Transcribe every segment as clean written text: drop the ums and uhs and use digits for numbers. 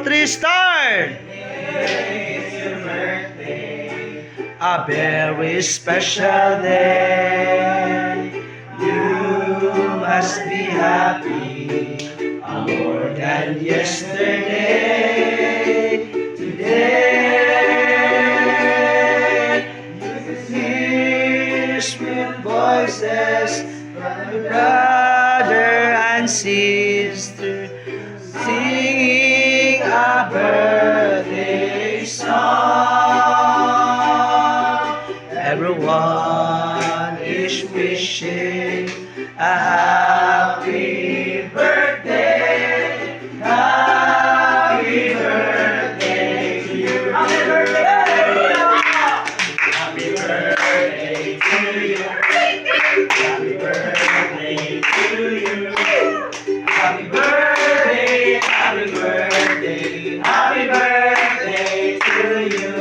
Three star! A very special day. You must be happy more than yesterday. Today, you hear sweet voices from your brother and sister singing a birthday song. Everyone is wishing a happy birthday. Happy birthday to you. Happy birthday. Happy birthday to you. Happy birthday to you. Happy birthday, happy birthday, happy birthday to you.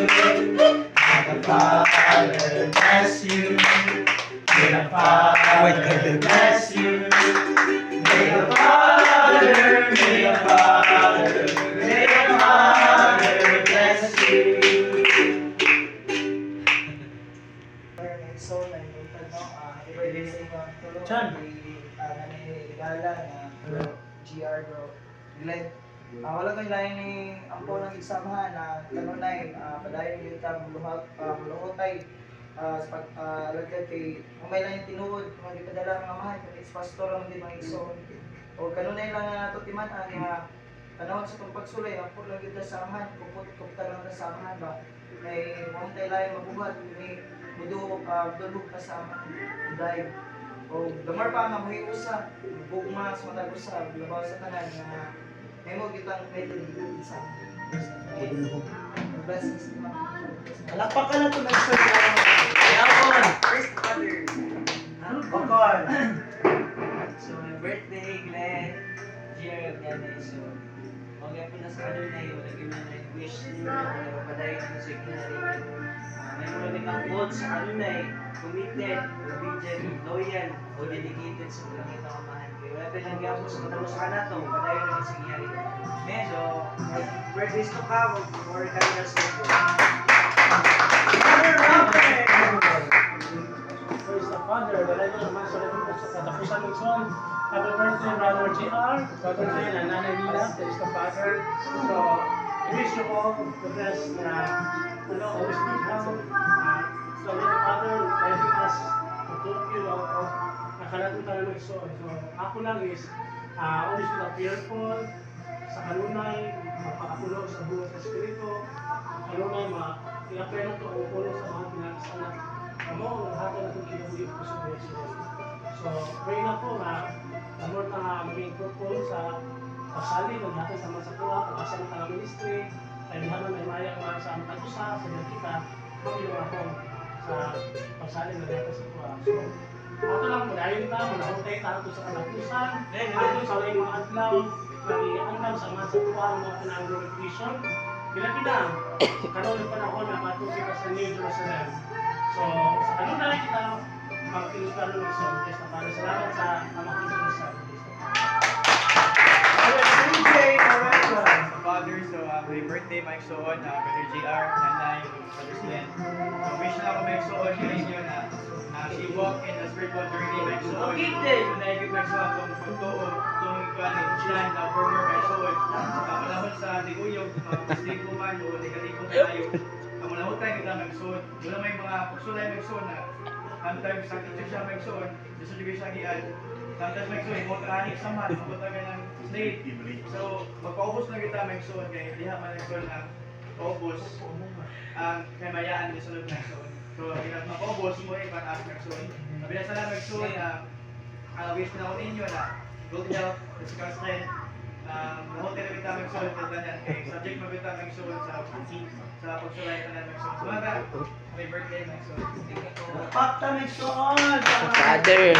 May the Father bless you. May the Father bless you. May the Father, may the Father, may the Father bless you. So, nalimutan no, happy birthday sa inyo. Chan. Nanigala na bro, GR bro. Glenn, wala ko ilahin ni Ampo ng eksamahan na kanunay, padayon yung maluhotay sa pag-alagad kay umay lang yung tinuod, mga ipadala ng amahan, kung ex-pastor lang din mga iso. O kanunay lang na ito timan, panahon sa itong pagsulay, Ampo lang yung sa amahan, kumputa lang sa amahan ba? May mamutay lang mabuhat, may mudo, dulog ka sa amahan, dahil. O gamar pa nga may usa, bugma sa matag usa, labaw sa tanan nga may mo kitang medyo sa blessings naman. Alapak ka na ito nag-serve na. Yawon! First father. Bakon! So my birthday, Glenn. GR yan eh. So mga po na sa kanunay, wala ko na wish niyo na mapadayon sa secondary. May mga kang quotes sa kanunay, committed, obedient, loyal, o dedicated sa mga kitang amahan. Kaya wala tayo lang sa matapos ka na ito, padayon na sa nangyari. So, birthdays to come, more candles to go. Praise the Father, wala nyo naman sa lahat sa katapusan ng son. Happy birthday, Brother GR, Brother Jane, and Nanay Nina, praise the Father. So, I wish you all the best na, always good health. So, may the Father, letting us to talk you of nakalatong tayo ng son. So, ako lang is, always be fearful, sa kanunay, mapakapulo sa buhay sa Espiritu, kanunay, ma-iapelo ito ang pulo sa mga pinag-asanak. Amo, lahat na itong kinabuhi ko sa buhay sa Diyos. So, pray na po na amor na maging purple sa pasali ng natin sa mga kuha, pagkasan ng ministry, ay dihan na may maya mga sa mga tagusa, sa kita, magilong ako sa pasali ng natin sa kuha. So, ato lang po, dahil na, manahutay tayo sa kanapusan, ato sa mga mga adlaw, nag-ianam sa mga sa kuha, mga panang glorification, pinapinang, karoon ng panahon na matusin sa New Jerusalem. So, sa kanunay kita, magpilutano ng son, Kristo para salamat sa namakita sa Kristo. Father, so happy birthday, Mike Soon, Brother JR, Nanay, Brother Glenn. So wish na ako Mike Soon sa inyo na she walk in the spiritual journey, Mike Soon. Nanaigit Mike Soon kung pagtuo, itong ikaw na former Mike Soon. Malahon sa diguyog, pagsigo man o ligaligong tayo. Ang malahon tayo kita Mike Soon. Wala may mga pagsulay Mike Soon na sometimes sa teacher siya Mike Soon, gusto nyo siya hiyan. Sometimes Mike Soon, mo kahanik sa mat, mapunta ka ng slate. So, magpaubos na kita Mike Soon, kaya hindi man Mike Soon na paubos ang kamayaan ni sunod Mike Soon. So, magpaubos mo pataas Mike Soon. Mabilis na lang Mike Soon na wish na ako ninyo na good health, physical strength, nahotel na kita Mike Soon, kaya subject mo kita Mike Soon sa pagsulay ka na Mike Soon. So, mga happy birthday Mike Soon. Pakta may soon! Father.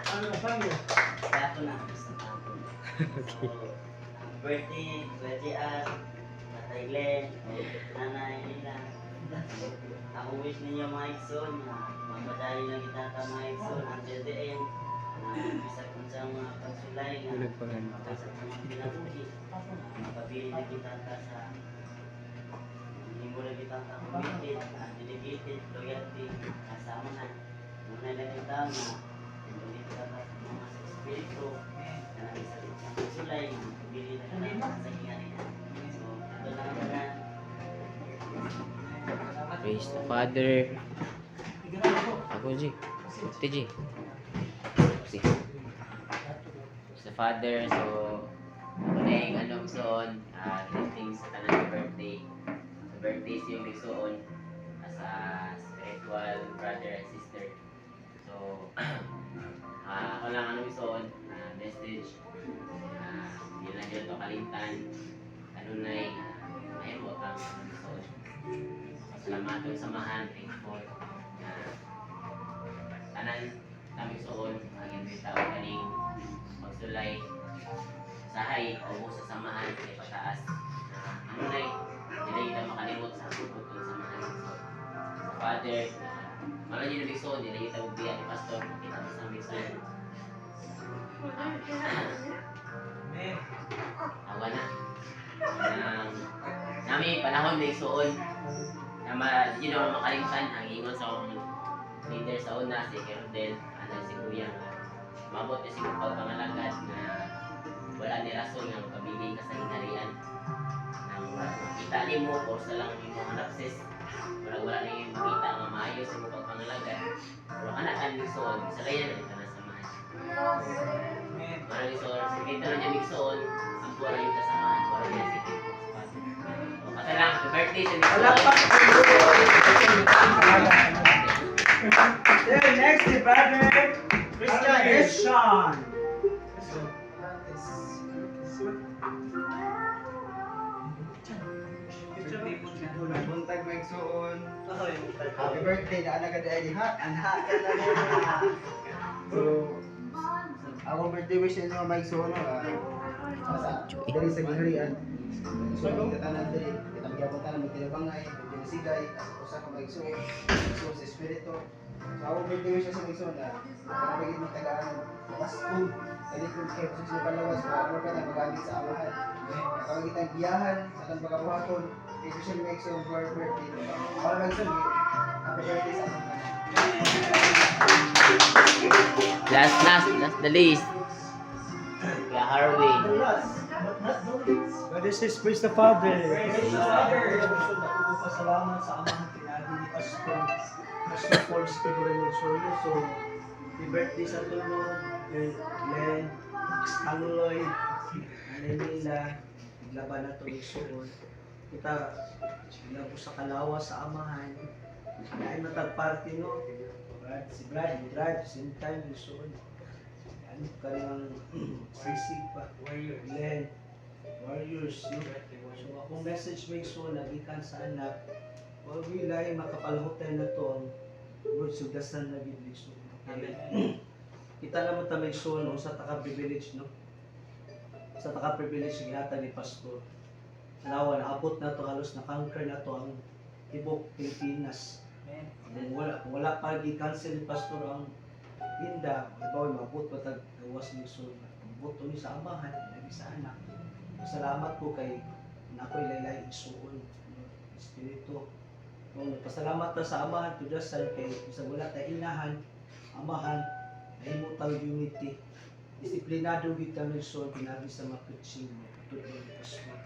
Ano na sa inyo? Ako na. Birthday, JR, Tatay Glenn, Nanay Nina. Ako wish ninyo mga igsoon na mapadayo lang kita ka mga igsoon until the end. Bisa kung sa mga pagsulay na sa mga pinabuhi. committed, dedicated, loyalty, kasamahan. Muna lang yung tao na hindi ka sa mga sa espiritu na nagsalit sa sulay, pagpili na lang sa hinganin. So, ito lang ang mga Praise the Father. Ako, G. TG. Si. Praise the Father. So, muna yung anong soon. Greetings sa tanan ng birthday. Sa birthday siyong nagsuon as a spiritual brother and sister. So, ako lang anong soon. Message. Hindi lang yun ito kalimtan. Kanunay. Ayun mo ang anong soon. Salamat yung samahan, thankful na tanan kami suon ang hindi tao kaning magsulay sahay o sa samahan kay pataas na ano na hindi kita makalimot sa putong samahan so Father malan yun ang suon hindi kita magbiya ni Pastor makita mo sa aming suon awa na nami panahon na suon na yun naman makalimtan ang ingon sa akong leader sa una, si Kerudel, si Kuya mabot na siguro pagpangalagad na wala ni rason nga magkabigay ka sa hinarian nang makita ni mo o sa lang yung mga lapses wala na yung makita nga maayos sa mga pagpangalagad pero anak ang ligsoon, sa kaya na ito na samahan marang ligsoon, sa kita na niya ligsoon ang pura yung kasamahan, wala niya si Kiko Lang, happy birthday sa Nick. Then next si brother Christian. Buntag magsuon. Happy birthday na anak ka dahil ha. Anak ka na So, akong birthday wish ninyo magsuon dali sa ginharian. So, kita tanan dali, kita magyapon tanan magtinabangay, magtinasigay, usa ka magsuon, so sa espiritu. So, akong birthday wish sa magsuon na kanabagin mo tagaan Pasko, dali kung kayo sa palawas, ano ka na magamit sa amahan. Kapag kitang giyahan sa tanang pagkabuhaton, kay Christian Maxon for birthday. Para magsuon, happy birthday sa amahan. Last the list. Kaya Harvey. But this is praise the Father. Praise the Father. Gusto na ko pasalamat sa amang tinabi ni Pastor Paul Spigurino Soyo. So, happy birthday sa tulong, Len, Anuloy, Anelila, naglaban na ito suon. Kita, sila po sa kalawa sa amahan. Ay matagparty no. Si Brad, same time suon. Ano ka rin sisig pa, Len, Warriors, no? So akong message may so nagikan sa anak, huwag wilay makapalhotel na to, Lord, sugasan na bibig so. Kita naman ta may so, no? Sa taka-privilege, no? Sa taka-privilege, gihata ni Pastor. Alawa, naabot na to, halos na-conquer na to ang tibok Pilipinas. Then wala pa gi-cancel ni Pastor ang Linda, halimbawa mabot pa tag-gawas ni so, mabot ni sa amahan, lagi sa anak. Salamat po kay nako'y laylay isuon espiritu. Kung nagpasalamat ta sa amahan to just kay isa wala ta inahan, amahan, nahimutang unity. Disiplinado gid kami so pinabi sa mga preaching tutod ni Pastor.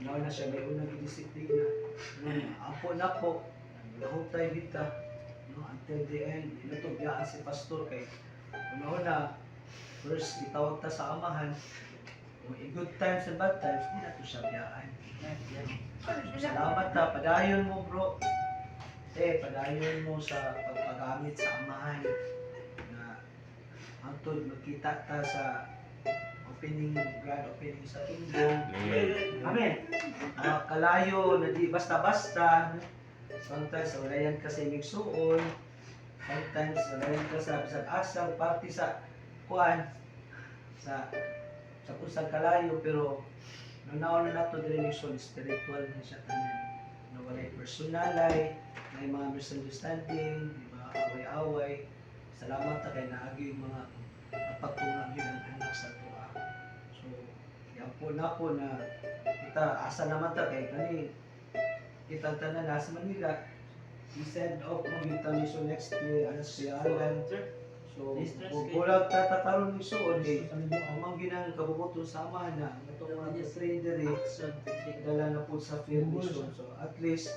Nawa na siya may unang disiplina. Apo na po, nahutay kita. No, until the end, inutubiyaan si Pastor kay una-una, first itawag ta sa amahan. In good times and bad times, hindi na ito siya biyaan. Salamat ta, padayon mo bro. Padayon mo sa pagpagamit sa amahan na hangtod magkita ta sa opening, grand opening sa kingdom. Amen. Kalayo na di basta-basta. Sometimes walayan ka sa imig suon. Sometimes walayan ka sa bisag asang party sa kuan sa kusang kalayo, pero nanaon na nato direction spiritual na siya tanan. No, walay personalay, may mga misunderstanding, may mga away-away. Salamat ta kay naagi yung mga napatulang yun ang anak sa tuwa. So, yan po na po na kita asa naman ta kay kani kitang tanan nasa Manila. I-send off mo kita mission next year ano si Alan. So, bulag tatakaroon ni Suon eh. Amang ginang kabubuto samahan na itong mga trader dala na po sa field mission. So, at least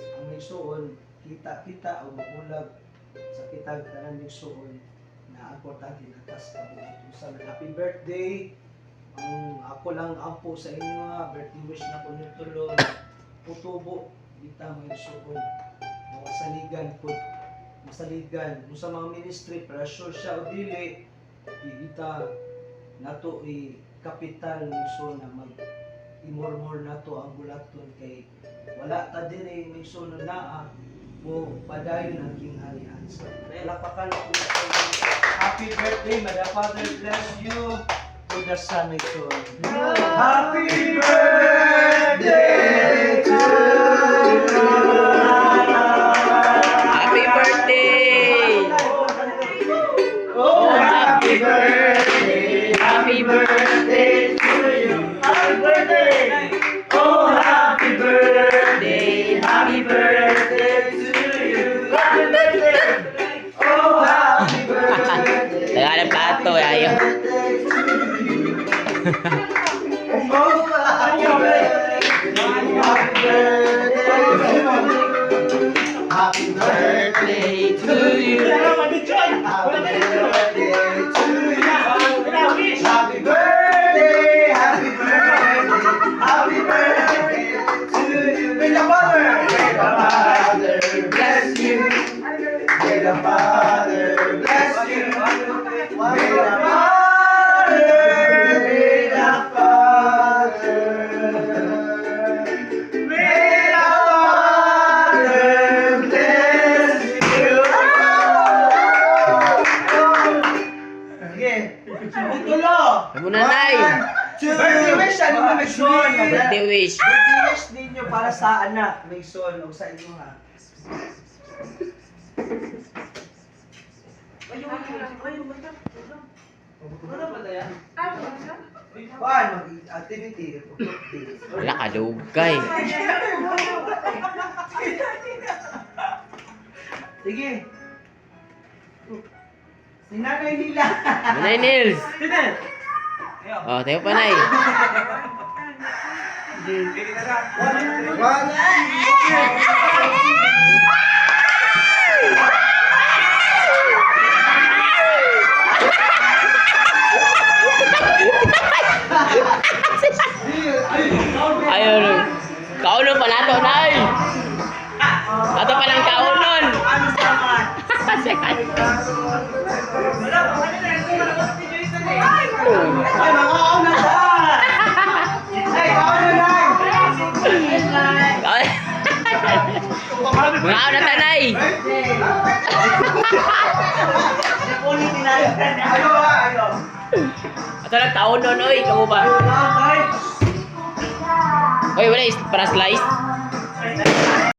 ang Suon kita o mabulag sa kitang tanan ni Suon na importante na tas kabubutusan. Happy birthday! Ang ako lang ampo sa inyo nga, birthday wish na po nyo tulong. Putubo, kita may Suon. Masaligan po. Masaligan mo sa mga ministry para sure siya o dili kita nato kapital ni so na mag imormor nato ang bulaton kay wala ta diri may so na naa mo padayon ang kingharian. So palakpakan po happy birthday Mother Father, bless you to the son may so happy birthday to you. Happy birthday! Oh, happy birthday, happy birthday to you. Happy birthday. Oh, happy birthday, happy birthday to you. Happy birthday. Oh, happy birthday. Tagalog plato, ayo. Oh, happy birthday. Happy birthday. Happy birthday to you. Happy birthday to you. Happy birthday, happy birthday, happy birthday to you. May the Father bless you. May the Father bless you. May the Father, may the Father, may the Father bless you. Sige. Tulo. Amo na, Nay. Birthday wish, ano mo, Mason? Birthday wish. Birthday wish ninyo para sa anak, Mason, o sa inyo ha. Kuan, mag-activity. Wala ka lugay. Sige. Si Nanay nila. Manay Nils. Oh, tayo pa, Nay. Ayun. Kaunon pa nato, Nay. Ato pa ng kaunon. Ay, mga kauna na! Ay, kauna na! Mga na tanay. Ayo ha, ayo. Ato lang kaunon, oy. Kamu ba? Oy, wala. Para slice.